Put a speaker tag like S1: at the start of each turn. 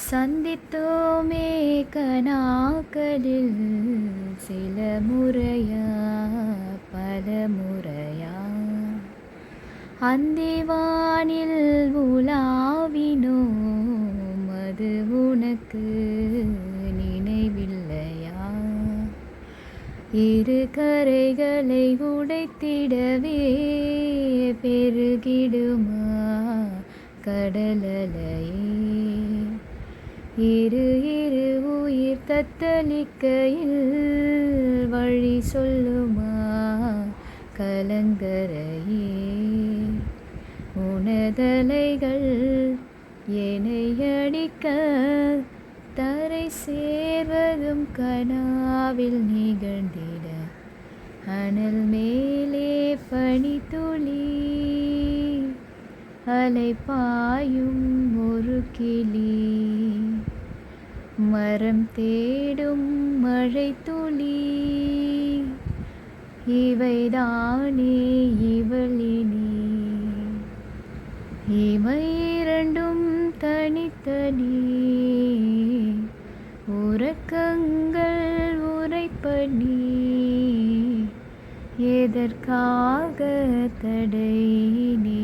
S1: சந்தித்தோமே கனாக்களில் சில முறையா பல முறையா அந்திவானில் உலாவினோம், அது உனக்கு நினைவில்லையா? இரு கரைகளை உடைத்திடவே பெருகிடுமா கடலலையே? இரு இரு உயிர் தத்தளிக்கையில் வழி சொல்லுமா கலங்கரையே? உனதலைகள் என்னை அடிக்க தரை சேர்வதும் கனாவில் நிகழ்ந்திட, அனல் மேலே பனித்துளி அலை பாயும் ஒரு கிளி, மரம் தேடும் மழை துளி, இவைதானே இவளினி? இவை இரண்டும் தனித்தனி உறக்கங்கள் உரைப்பனி, எதற்காக தடை நீ?